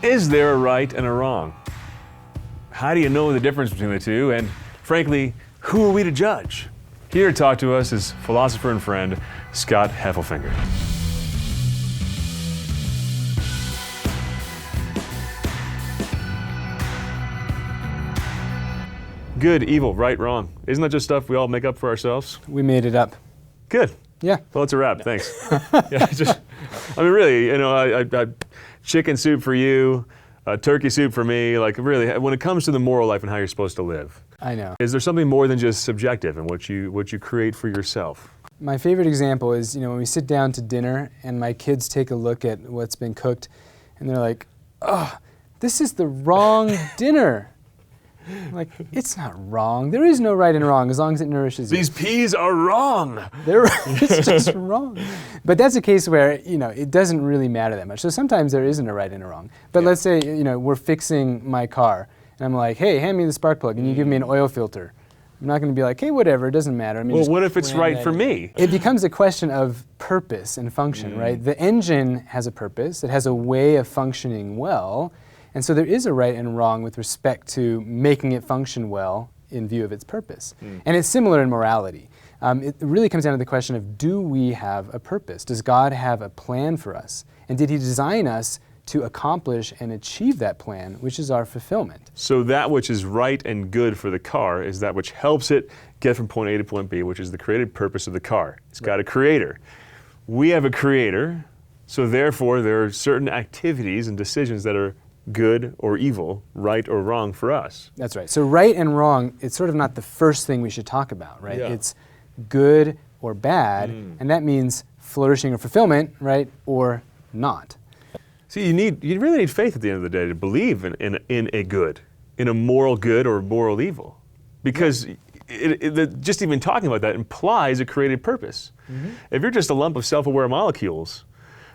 Is there a right and a wrong? How do you know the difference between the two? And frankly, who are we to judge? Here to talk to us is philosopher and friend, Scott Hefelfinger. Good, evil, right, wrong. Isn't that just stuff we all make up for ourselves? We made it up. Good. Yeah. Well, it's a wrap. Thanks. I mean, really, I chicken soup for you, turkey soup for me. Like, really, when it comes to the moral life and how you're supposed to live, I know. is there something more than just subjective in what you create for yourself? My favorite example is, when we sit down to dinner and my kids take a look at what's been cooked, and they're like, "Oh, this is the wrong dinner." I'm like, it's not wrong. There is no right and wrong as long as it nourishes you. These peas are wrong. It's just wrong. But that's a case where, it doesn't really matter that much. So sometimes there isn't a right and a wrong. But let's say, we're fixing my car, and I'm like, hey, hand me the spark plug, and you give me an oil filter. I'm not going to be like, hey, whatever, it doesn't matter. Well, what if it's right for me? It becomes a question of purpose and function, right? The engine has a purpose. It has a way of functioning well. And so there is a right and wrong with respect to making it function well in view of its purpose. And it's similar in morality. It really comes down to the question of, do we have a purpose? Does God have a plan for us? And did He design us to accomplish and achieve that plan, which is our fulfillment? So that which is right and good for the car is that which helps it get from point A to point B, which is the created purpose of the car. It's got a creator. We have a creator, so therefore there are certain activities and decisions that are good or evil, right or wrong for us. That's right. So right and wrong, it's sort of not the first thing we should talk about, right? Yeah. It's good or bad, and that means flourishing or fulfillment, right, or not. See, you really need faith at the end of the day to believe in a good, in a moral good or moral evil. Because just even talking about that implies a created purpose. If you're just a lump of self-aware molecules,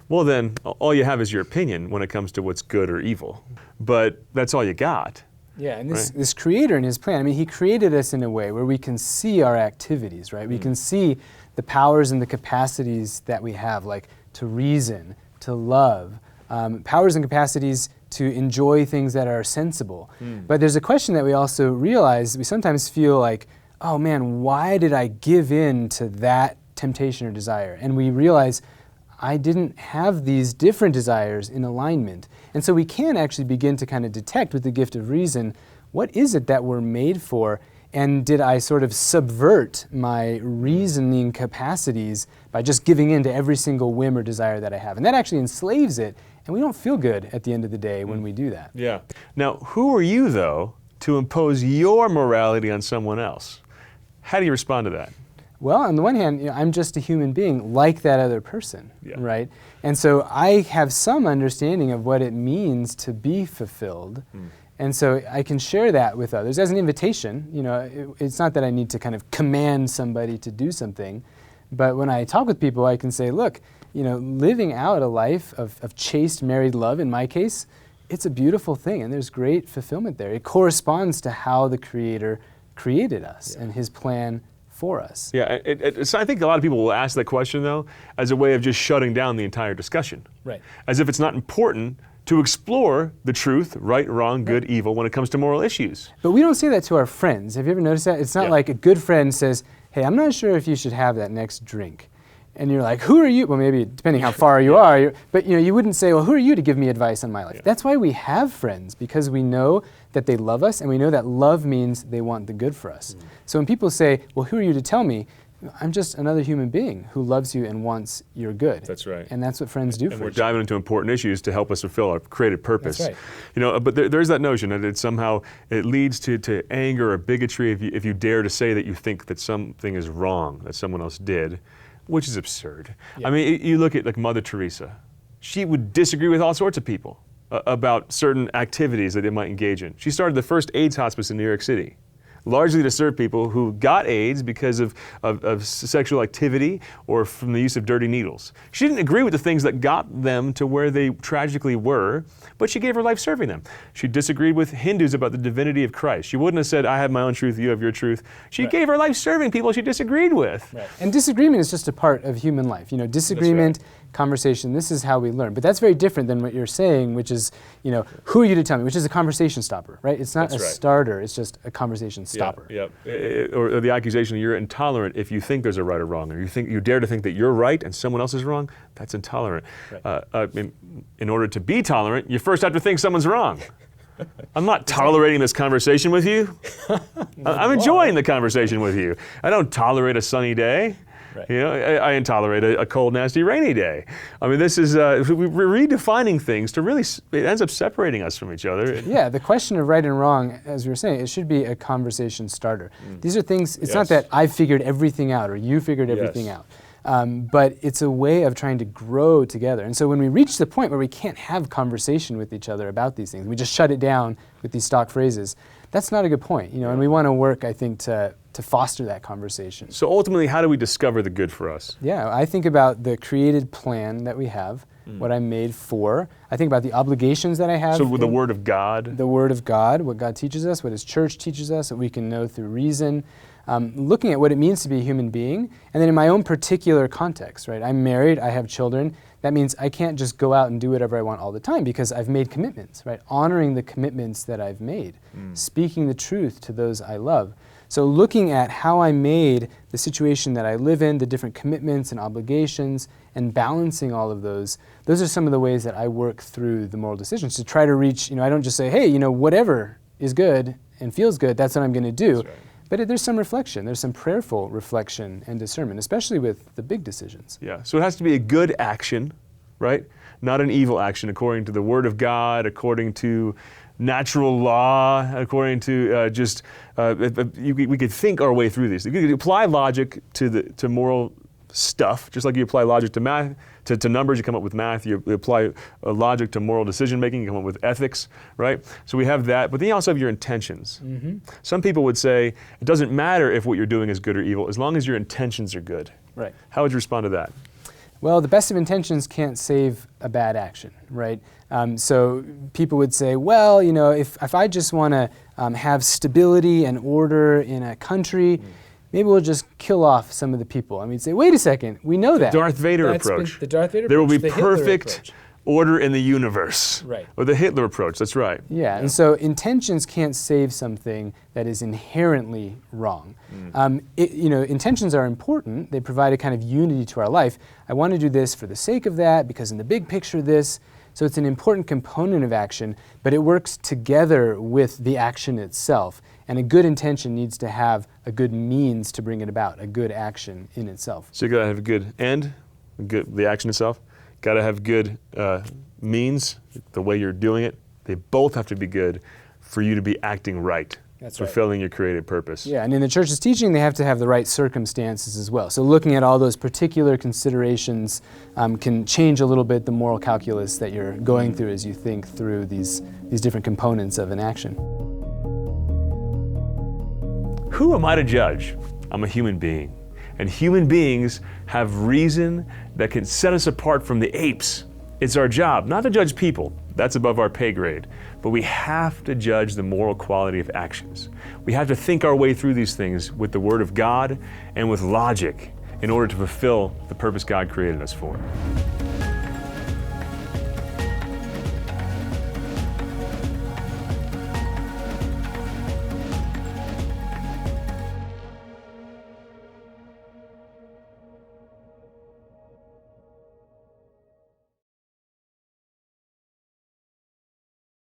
well then, all you have is your opinion when it comes to what's good or evil. But that's all you got. Yeah, and this Creator in His plan, He created us in a way where we can see our activities, right? We can see the powers and the capacities that we have, like to reason, to love, powers and capacities to enjoy things that are sensible. But there's a question that we also realize, we sometimes feel like, oh man, why did I give in to that temptation or desire? And we realize, I didn't have these different desires in alignment. And so we can actually begin to kind of detect with the gift of reason, what is it that we're made for? And did I sort of subvert my reasoning capacities by just giving in to every single whim or desire that I have? And that actually enslaves it, and we don't feel good at the end of the day when we do that. Yeah. Now, who are you, though, to impose your morality on someone else? How do you respond to that? Well, on the one hand, I'm just a human being like that other person, right? And so I have some understanding of what it means to be fulfilled. And so I can share that with others as an invitation. It's not that I need to kind of command somebody to do something, but when I talk with people, I can say, look, living out a life of chaste married love, in my case, it's a beautiful thing, and there's great fulfillment there. It corresponds to how the Creator created us and His plan for us. Yeah, so I think a lot of people will ask that question, though, as a way of just shutting down the entire discussion. Right. As if it's not important to explore the truth, right, wrong, good, evil, when it comes to moral issues. But we don't say that to our friends. Have you ever noticed that? It's not like a good friend says, hey, I'm not sure if you should have that next drink. And you're like, who are you? Well, maybe depending how far you are, but you wouldn't say, well, who are you to give me advice on my life? That's why we have friends, because we know that they love us, and we know that love means they want the good for us. So when people say, well, who are you to tell me? I'm just another human being who loves you and wants your good. That's right. And that's what friends do for us. And we're diving into important issues to help us fulfill our created purpose. That's right. But there's that notion that it leads to anger or bigotry if you dare to say that you think that something is wrong that someone else did, which is absurd. I mean, you look at like Mother Teresa. She would disagree with all sorts of people about certain activities that they might engage in. She started the first AIDS hospice in New York City, largely to serve people who got AIDS because of sexual activity or from the use of dirty needles. She didn't agree with the things that got them to where they tragically were, but she gave her life serving them. She disagreed with Hindus about the divinity of Christ. She wouldn't have said, I have my own truth, you have your truth. She gave her life serving people she disagreed with. Right. And disagreement is just a part of human life. Disagreement conversation, this is how we learn. But that's very different than what you're saying, which is, who are you to tell me, which is a conversation stopper, right? It's not That's a right. starter, it's just a conversation stopper. Yeah. Or the accusation you're intolerant if you think there's a right or wrong, or you dare to think that you're right and someone else is wrong. That's intolerant. Right. In order to be tolerant, you first have to think someone's wrong. I'm not tolerating this conversation with you. I'm enjoying the conversation with you. I don't tolerate a sunny day. Right. I intolerate a cold, nasty, rainy day. I mean, this is we're redefining things to really. It ends up separating us from each other. Yeah, the question of right and wrong, as we were saying, it should be a conversation starter. These are things. It's not that I figured everything out or you figured everything out. But it's a way of trying to grow together. And so when we reach the point where we can't have conversation with each other about these things, we just shut it down with these stock phrases, that's not a good point. And we want to work, I think, to foster that conversation. So ultimately, how do we discover the good for us? Yeah, I think about the created plan that we have, what I'm made for. I think about the obligations that I have. So with the Word of God? The Word of God, what God teaches us, what His church teaches us, what we can know through reason. Looking at what it means to be a human being, and then in my own particular context, right? I'm married, I have children. That means I can't just go out and do whatever I want all the time because I've made commitments, right? Honoring the commitments that I've made, speaking the truth to those I love. So looking at how I made the situation that I live in, the different commitments and obligations, and balancing all of those are some of the ways that I work through the moral decisions to try to reach, I don't just say, hey, whatever is good and feels good, that's what I'm going to do. That's right. But there's some reflection, there's some prayerful reflection and discernment, especially with the big decisions. Yeah, so it has to be a good action, right? Not an evil action according to the Word of God, according to natural law, according to we could think our way through these. You could apply logic to moral stuff, just like you apply logic to math, to numbers, you come up with math, you apply logic to moral decision making, you come up with ethics, right? So we have that, but then you also have your intentions. Some people would say, it doesn't matter if what you're doing is good or evil, as long as your intentions are good. Right. How would you respond to that? Well, the best of intentions can't save a bad action, right? So people would say, well, if I just want to have stability and order in a country, maybe we'll just kill off some of the people. I mean, say, wait a second, we know that. Darth Vader approach. The Darth Vader approach. There will be the Hitler perfect approach. order in the universe. Right. Or the Hitler approach, that's right. Yeah, and so intentions can't save something that is inherently wrong. Intentions are important. They provide a kind of unity to our life. I want to do this for the sake of that, because in the big picture this. So it's an important component of action, but it works together with the action itself. And a good intention needs to have a good means to bring it about, a good action in itself. So you gotta have a good end, the action itself. Gotta have good means, the way you're doing it. They both have to be good for you to be acting right. That's right. Fulfilling your created purpose. Yeah, and in the church's teaching, they have to have the right circumstances as well. So looking at all those particular considerations can change a little bit the moral calculus that you're going through as you think through these different components of an action. Who am I to judge? I'm a human being. And human beings have reason that can set us apart from the apes. It's our job not to judge people. That's above our pay grade. But we have to judge the moral quality of actions. We have to think our way through these things with the Word of God and with logic in order to fulfill the purpose God created us for.